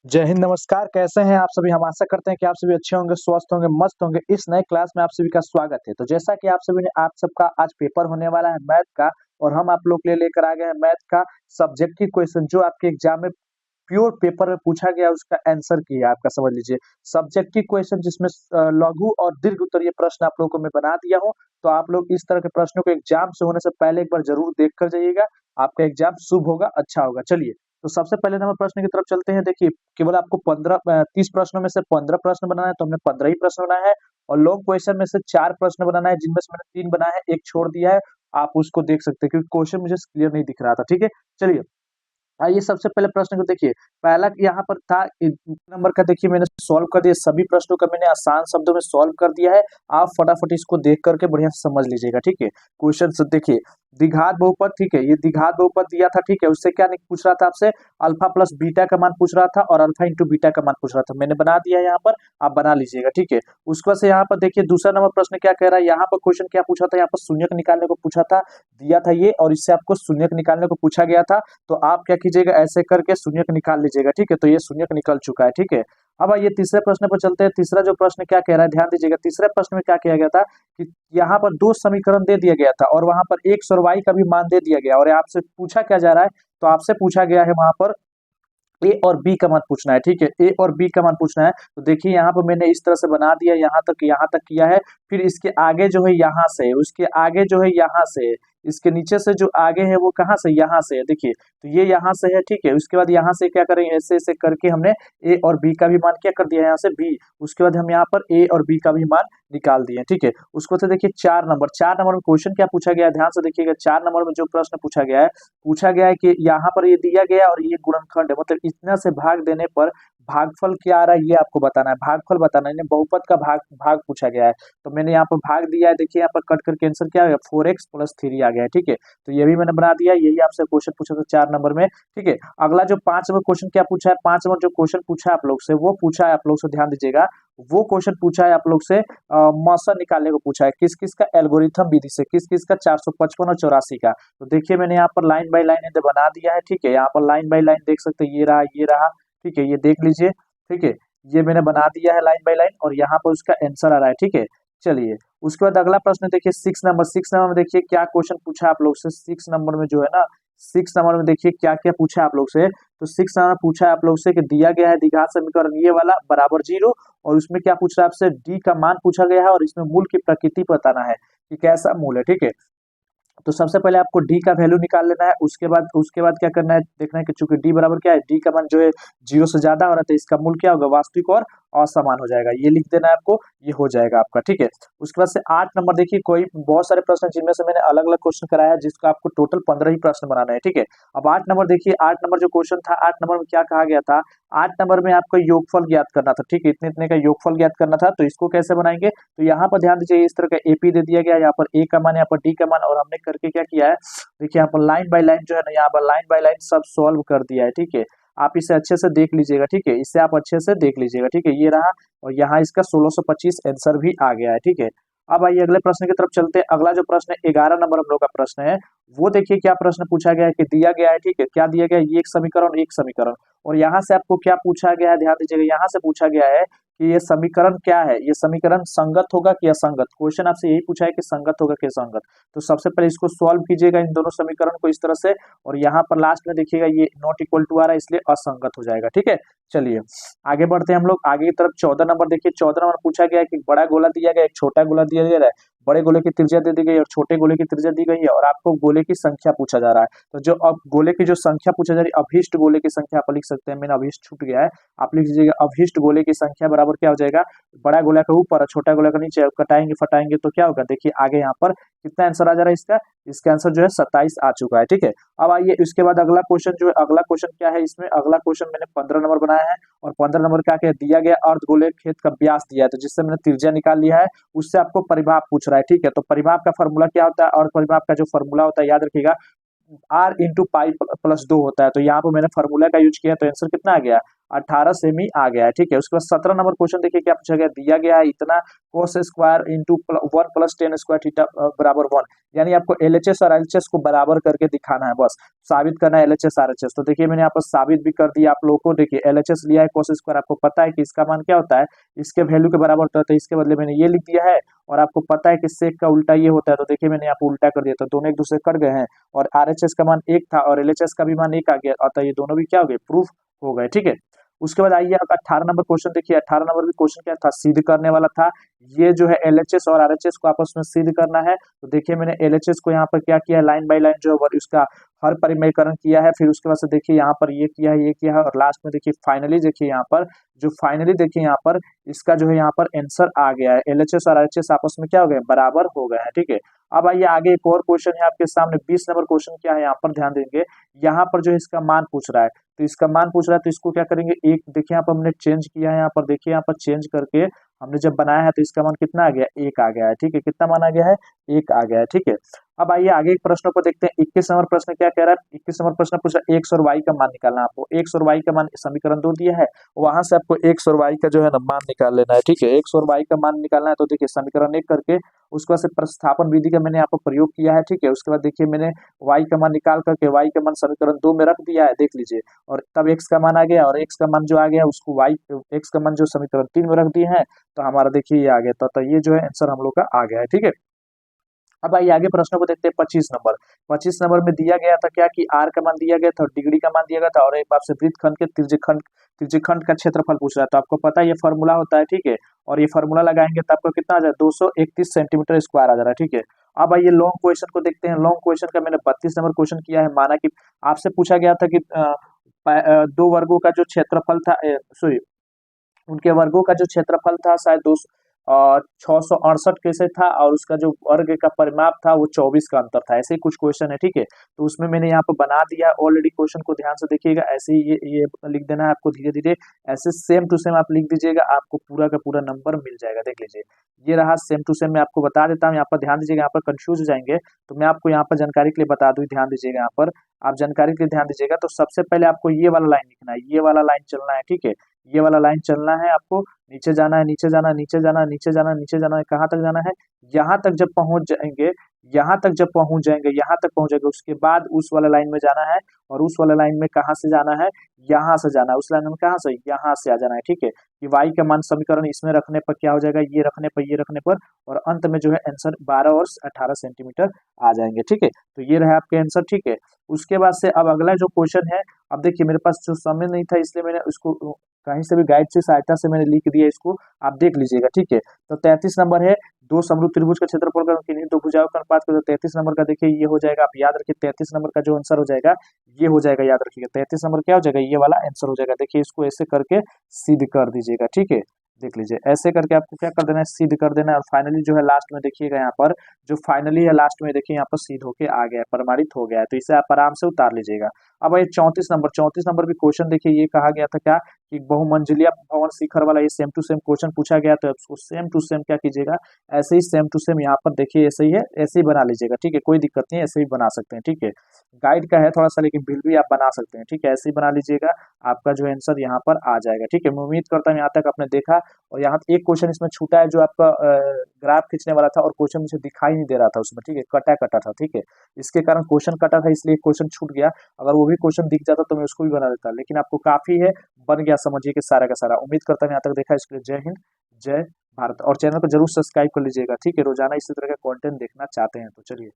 जय हिंद, नमस्कार। कैसे हैं आप सभी? हम आशा करते हैं कि आप सभी अच्छे होंगे, स्वस्थ होंगे, मस्त होंगे। इस नए क्लास में आप सभी का स्वागत है। तो जैसा कि आप सबका आज पेपर होने वाला है मैथ का, और हम आप लोग के लिए लेकर आ गए हैं मैथ का सब्जेक्टिव क्वेश्चन, जो आपके एग्जाम में प्योर पेपर में पूछा गया, उसका आंसर की है आपका। समझ लीजिए, सब्जेक्टिव क्वेश्चन जिसमें लघु और दीर्घ उत्तरीय प्रश्न आप लोगों को मैं बना दिया हूँ। तो आप लोग इस तरह के प्रश्नों को एग्जाम से होने से पहले एक बार जरूर देख कर जाइएगा। आपका एग्जाम शुभ होगा, अच्छा होगा। चलिए, तो सबसे पहले नंबर प्रश्न की तरफ चलते हैं। देखिए, केवल आपको 30 प्रश्नों में से 15 प्रश्न बनाना है, तो हमने 15 ही प्रश्न बनाया है। और लॉन्ग क्वेश्चन में से 4 प्रश्न बनाना है, जिनमें से मैंने 3 बनाया है, 1 छोड़ दिया है। आप उसको देख सकते हैं, क्योंकि क्वेश्चन मुझे क्लियर नहीं दिख रहा था। ठीक है, चलिए आइए सबसे पहले प्रश्न को देखिए। पहला यहाँ पर था नंबर का, देखिए मैंने सॉल्व कर दिया। सभी प्रश्नों का मैंने आसान शब्दों में सॉल्व कर दिया है। आप फटाफट इसको देख करके बढ़िया से समझ लीजिएगा। ठीक है, क्वेश्चन से देखिए, द्विघात बहुपद। ठीक है, ये द्विघात बहुपद दिया था। ठीक है, उससे क्या नहीं पूछ रहा था आपसे? अल्फा प्लस बीटा का मान पूछ रहा था, और अल्फा इंटू बीटा का मान पूछ रहा था। मैंने बना दिया है यहाँ पर, आप बना लीजिएगा। ठीक है, उसके बाद से यहाँ पर देखिए दूसरा नंबर प्रश्न क्या कह रहा है। यहाँ पर क्वेश्चन क्या पूछा था? यहाँ पर शून्यक निकालने को पूछा था, दिया था ये, और इससे आपको शून्यक निकालने को पूछा गया था। तो आप क्या कीजिएगा, ऐसे करके शून्यक निकाल लीजिएगा। ठीक है, तो ये शून्यक निकल चुका है। ठीक है, अब आइए तीसरे प्रश्न पर चलते हैं। तीसरा जो प्रश्न क्या कह रहा है, ध्यान दीजिएगा। तीसरे प्रश्न में क्या किया गया था कि यहाँ पर 2 समीकरण दे दिया गया था, और वहां पर x और y का भी मान दे दिया गया, और आपसे पूछा क्या जा रहा है? तो आपसे पूछा गया है वहां पर ए और बी का मान पूछना है। ठीक है, ए और बी का मान पूछना है। तो देखिए यहाँ पर मैंने इस तरह से बना दिया, यहाँ तक किया है। फिर इसके आगे जो है यहाँ से, उसके आगे जो है यहाँ से, इसके नीचे से जो आगे है वो कहाँ से? यहाँ से है। देखिए, तो ये यहाँ से है। ठीक है, उसके बाद यहाँ से क्या करेंगे, ऐसे ऐसे करके हमने ए और बी का भी मान क्या कर दिया, यहाँ से बी। उसके बाद हम यहाँ पर ए और बी का भी मान निकाल दिए। ठीक है, उसको से देखिए 4 नंबर में क्वेश्चन क्या पूछा गया है, ध्यान से देखिएगा। 4 नंबर में जो प्रश्न पूछा गया है कि यहाँ पर ये दिया गया और ये गुणनखंड है, मतलब इतना से भाग देने पर भागफल क्या आ रहा है, ये आपको बताना है। भागफल बताना है, यानी बहुपद का भाग भाग पूछा गया है। तो मैंने यहाँ पर भाग दिया है। देखिए यहाँ पर कट करके आंसर क्या आ गया, 4x+3 आ गया है। ठीक है, तो ये भी मैंने बना दिया। यही आपसे क्वेश्चन पूछा था 4 नंबर में। ठीक है, अगला जो 5 नंबर क्वेश्चन क्या पूछा है, 5 नंबर जो क्वेश्चन पूछा है आप लोग से, वो पूछा है आप लोग से, ध्यान दीजिएगा। वो क्वेश्चन पूछा है आप लोग से मौसा निकालने को पूछा है। किस किस का एल्गोरिथम विधि से, किस किस का 455 और 84 का। तो देखिए मैंने यहाँ पर लाइन बाय लाइन बना दिया है। ठीक है, यहाँ पर लाइन बाय लाइन देख सकते हैं, ये रहा ये रहा। ठीक है, ये देख लीजिए। ठीक है, ये मैंने बना दिया है लाइन बाय लाइन, और यहाँ पर उसका आंसर आ रहा है। ठीक है, चलिए उसके बाद अगला प्रश्न देखिए 6 नंबर में देखिए क्या क्वेश्चन पूछा है आप लोग से। 6 नंबर में जो है ना, 6 नंबर में देखिए क्या क्या पूछा है आप लोग से। तो 6 नंबर पूछा है आप लोग से कि दिया गया है द्विघात समीकरण ये वाला बराबर 0, और उसमें क्या पूछ रहा है आपसे, डी का मान पूछा गया है, और इसमें मूल की प्रकृति बताना है कि कैसा मूल है। ठीक है, तो सबसे पहले आपको डी का वैल्यू निकाल लेना है। उसके बाद क्या करना है, देखना है कि चूंकि डी बराबर क्या है, डी का मान जो है 0 से ज्यादा हो रहा है, तो इसका मूल क्या होगा, वास्तविक और असमान हो जाएगा। ये लिख देना है आपको, ये हो जाएगा आपका। ठीक है, उसके बाद से 8 नंबर देखिए, कोई बहुत सारे प्रश्न जिनमें से मैंने अलग अलग क्वेश्चन कराया है, जिसका आपको टोटल 15 ही प्रश्न बनाना है। ठीक है, अब 8 नंबर देखिए, 8 नंबर जो क्वेश्चन था, 8 नंबर में क्या कहा गया था? 8 नंबर में आपको योगफल ज्ञात करना था। ठीक है, इतने इतने का योगफल ज्ञात करना था। तो इसको कैसे बनाएंगे? तो यहाँ पर ध्यान दीजिए, इस तरह का एपी दे दिया गया, यहाँ पर ए का मान, यहाँ पर डी का मान, और हमने करके क्या किया है, देखिए यहाँ पर लाइन बाय लाइन जो है ना, यहाँ पर लाइन बाय लाइन सब सॉल्व कर दिया है। ठीक है, आप इसे अच्छे से देख लीजिएगा। ठीक है, इसे आप अच्छे से देख लीजिएगा। ठीक है, ये रहा, और यहाँ इसका 1625 आंसर भी आ गया है। ठीक है, अब आइए अगले प्रश्न की तरफ चलते हैं। अगला जो प्रश्न है 11 नंबर हम लोग का प्रश्न है, वो देखिए क्या प्रश्न पूछा गया है कि दिया गया है। ठीक है, क्या दिया गया है, ये एक समीकरण और एक समीकरण, और यहाँ से आपको क्या पूछा गया है, ध्यान दीजिएगा। यहाँ से पूछा गया है कि ये समीकरण क्या है, ये समीकरण संगत होगा कि असंगत। क्वेश्चन आपसे यही पूछा है कि संगत होगा कि असंगत। तो सबसे पहले इसको सॉल्व कीजिएगा, इन दोनों समीकरण को इस तरह से, और यहाँ पर लास्ट में देखिएगा ये नॉट इक्वल टू आ रहा है, इसलिए असंगत हो जाएगा। ठीक है, चलिए आगे बढ़ते हैं हम लोग आगे की तरफ। 14 नंबर देखिए, 14 नंबर पूछा गया है कि बड़ा गोला दिया गया है, एक छोटा गोला दिया गया है, बड़े गोले की त्रिज्या दे दी गई है और छोटे गोले की त्रिज्या दी गई है, और आपको गोले की संख्या पूछा जा रहा है। तो जो अब गोले की जो संख्या पूछा जा रही है, अभीष्ट गोले की संख्या आप लिख सकते हैं। मैंने अभीष्ट छूट गया है, आप लिख लीजिएगा अभीष्ट गोले की संख्या बराबर क्या हो जाएगा, बड़ा गोला का ऊपर और छोटा गोला का नीचे, कटाएंगे फटाएंगे तो क्या होगा, देखिए आगे यहाँ पर कितना आंसर आ जा रहा है इसका। इसका आंसर जो है 27 आ चुका है। ठीक है, अब आइए इसके बाद अगला क्वेश्चन जो है, अगला क्वेश्चन क्या है इसमें, अगला क्वेश्चन मैंने 15 नंबर बनाया है, और 15 नंबर क्या क्या दिया गया, अर्धगोले खेत का व्यास दिया है, तो जिससे मैंने त्रिज्या निकाल लिया है, उससे आपको परिमाप पूछ रहा है। ठीक है, तो परिमाप का फॉर्मूला क्या होता है, और परिमाप का जो फॉर्मूला होता है याद रखिएगा, R इंटू पाई प्लस 2 होता है। तो यहाँ पर मैंने फॉर्मूला का यूज किया, तो आंसर कितना आ गया, 18 सेमी आ गया है। ठीक है, उसके बाद 17 नंबर क्वेश्चन देखिए क्या पूछा गया, दिया गया है इतना cos square into 1 plus ten square theta बराबर 1, यानी आपको एलएचएस और एलएचएस को बराबर करके दिखाना है, बस साबित करना है एलएचएस आरएचएस। तो देखिए मैंने यहाँ पर साबित भी कर दिया आप लोगों को। देखिए एलएचएस लिया है कोस स्क्वायर, आपको पता है कि इसका मान क्या होता है, इसके वैल्यू के बराबर होता है, तो इसके बदले मैंने ये लिख दिया है। और आपको पता है कि सेक का उल्टा ये होता है, तो देखिए मैंने यहाँ पर उल्टा कर दिया, तो दोनों एक दूसरे कट गए हैं। और आरएचएस का मान 1 था और एलएचएस का भी मान 1 आ गया, अतः ये दोनों भी क्या हो गए, प्रूफ हो गए। ठीक है, उसके बाद आइए आपका 18 नंबर क्वेश्चन देखिए। 18 नंबर भी क्वेश्चन क्या था, सिद्ध करने वाला था। ये जो है एलएचएस और आरएचएस को आपस में सिद्ध करना है। तो देखिए मैंने एलएचएस को यहाँ पर क्या किया है, लाइन बाय लाइन जो है उसका हर परिमेयकरण किया है। फिर उसके बाद से देखिए यहाँ पर ये किया है, ये किया है, और लास्ट में देखिए फाइनली देखिए यहाँ पर जो फाइनली देखिए यहाँ पर इसका जो है यहाँ पर आंसर आ गया है। एलएचएस और आरएचएस आपस में क्या हो गए, बराबर हो गए हैं। ठीक है, अब आइए आगे एक और क्वेश्चन है आपके सामने। 20 नंबर क्वेश्चन क्या है, यहाँ पर ध्यान देंगे। यहाँ पर जो इसका मान पूछ रहा है, तो इसका मान पूछ रहा है, तो इसको क्या करेंगे, एक देखिए यहाँ पर हमने चेंज किया है। यहाँ पर देखिए यहाँ पर चेंज करके हमने जब बनाया है तो इसका मान कितना आ गया, 1 आ गया है। ठीक है, कितना मान आ गया है, 1 आ गया है। ठीक है, अब आइए आगे एक प्रश्नों को देखते हैं। 21 नंबर प्रश्न क्या कह रहा है, 21 नंबर प्रश्न पूछ रहा है एक्स और वाई का मान निकालना है आपको। एक्स और वाई का मान समीकरण 2 दिया है, वहां से आपको एक्स और वाई का जो है ना मान निकाल लेना है। ठीक है, एक्स और वाई का मान निकालना है, तो देखिए समीकरण 1 करके उसके बाद से प्रतिस्थापन विधि का मैंने यहाँ पर प्रयोग किया है। ठीक है, उसके बाद देखिए मैंने वाई का मान निकाल करके वाई का मान समीकरण 2 में रख दिया है, देख लीजिए। और तब एक्स का मान आ गया, और एक्स का मान जो आ गया उसको वाई एक्स का मान जो समीकरण 3 में रख दिए हैं, तो हमारा देखिए ये आ गया। तो ये जो है आंसर हम लोग का आ गया है। ठीक है, अब आइए आगे प्रश्नों को देखते हैं। 25 नंबर, 25 नंबर में दिया गया था क्या कि आर का मान दिया गया था, डिग्री का मान दिया गया था, और एक आपसे वृत्तखंड के त्रिज्यखंड का क्षेत्रफल पूछ रहा है। तो आपको पता है ये फार्मूला होता है। ठीक है, और ये फार्मूला लगाएंगे तो आपको कितना आ जाए, 231 सेंटीमीटर स्क्वायर आ जा रहा है। ठीक है, अब आइए लॉन्ग क्वेश्चन को देखते हैं। लॉन्ग क्वेश्चन का मैंने 32 नंबर क्वेश्चन किया है। माना कि आपसे पूछा गया था कि दो वर्गों का जो क्षेत्रफल था, सॉरी उनके वर्गों का जो क्षेत्रफल था शायद 668 कैसे था, और उसका जो वर्ग का परिमाप था वो 24 का अंतर था। ऐसे ही कुछ क्वेश्चन है। ठीक है, तो उसमें मैंने यहाँ पर बना दिया ऑलरेडी क्वेश्चन को, ध्यान से देखिएगा। ऐसे ही ये लिख देना है आपको धीरे धीरे, ऐसे सेम टू सेम आप लिख दीजिएगा, आपको पूरा का पूरा नंबर मिल जाएगा। देख लीजिए, ये रहा सेम टू सेम। मैं आपको बता देता हूँ, यहाँ पर ध्यान दीजिएगा, यहाँ पर कंफ्यूज हो जाएंगे, तो मैं आपको यहाँ पर जानकारी के लिए बता दूँ, ध्यान दीजिएगा। यहाँ पर आप जानकारी के लिए ध्यान दीजिएगा। तो सबसे पहले आपको ये वाला लाइन लिखना है, ये वाला लाइन चलना है। ठीक है, ये वाला लाइन चलना है, आपको नीचे जाना है, नीचे जाना, नीचे जाना, नीचे जाना, नीचे जाना है। कहाँ तक जाना है, यहाँ तक जब पहुंच जाएंगे, यहाँ तक जब पहुंच जाएंगे, यहाँ तक पहुंच जाएंगे, उसके बाद उस वाला लाइन में जाना है। और उस वाला लाइन में कहाँ से जाना है, यहाँ से जाना है। उस लाइन में कहाँ से, यहाँ से आ जाना है। ठीक है, कि वाई का मान समीकरण इसमें रखने पर क्या हो जाएगा, ये रखने पर, ये रखने पर, और अंत में जो है आंसर 12 और 18 सेंटीमीटर आ जाएंगे। ठीक है, तो ये रहा आपके आंसर। ठीक है, उसके बाद से अब अगला जो क्वेश्चन है, अब देखिए मेरे पास जो समय नहीं था इसलिए मैंने उसको कहीं से भी गाइड से सहायता से मैंने लिख दिया, इसको आप देख लीजिएगा। ठीक है, तो 33 नंबर है, दो समरूप त्रिभुज का क्षेत्रफल का किन्हीं दो भुजाओं का अनुपात करो। 33 नंबर का देखिए ये हो जाएगा, आप याद रखिए 33 नंबर का जो आंसर हो जाएगा ये हो जाएगा, याद रखिएगा 33 नंबर क्या हो जाएगा, ये वाला आंसर हो जाएगा। देखिए इसको ऐसे करके सिद्ध कर दीजिएगा। ठीक है, देख लीजिए ऐसे करके आपको क्या कर देना है, सिद्ध कर देना है। और फाइनली जो है लास्ट में देखिएगा, यहाँ पर जो फाइनली है लास्ट में देखिए यहाँ पर सिद्ध होके आ गया है, प्रमाणित हो गया है। तो इसे आप आराम से उतार लीजिएगा। अब ये 34 नंबर भी क्वेश्चन देखिए, ये कहा गया था क्या कि बहुमंजिलिया भवन शिखर वाला, ये सेम टू सेम क्वेश्चन पूछा गया, तो उसको सेम टू सेम क्या कीजिएगा, ऐसे ही सेम टू सेम यहाँ पर देखिए ऐसे ही है, ऐसे ही बना लीजिएगा। ठीक है, कोई दिक्कत नहीं है, ऐसे ही बना सकते हैं। ठीक है, गाइड का है थोड़ा सा, लेकिन बिल भी आप बना सकते हैं। ठीक है, ऐसे ही बना लीजिएगा, आपका जो आंसर यहाँ पर आ जाएगा। ठीक है, मैं उम्मीद करता हूँ यहाँ तक आपने देखा। और यहाँ एक क्वेश्चन इसमें छूटा है, जो आपका ग्राफ खींचने वाला था, और क्वेश्चन मुझे दिखाई नहीं दे रहा था उसमें। ठीक है, कटा कटा था। ठीक है, इसके कारण क्वेश्चन कटा था, इसलिए क्वेश्चन छूट गया। अगर वो भी क्वेश्चन दिख जाता तो मैं उसको भी बना देता, लेकिन आपको काफी है, बन गया समझिए कि सारा का सारा। उम्मीद करता हूँ यहाँ तक देखा, इसके लिए जय हिंद, जय भारत। और चैनल को जरूर सब्सक्राइब कर लीजिएगा। ठीक है, रोजाना इसी तरह का कंटेंट देखना चाहते हैं तो चलिए।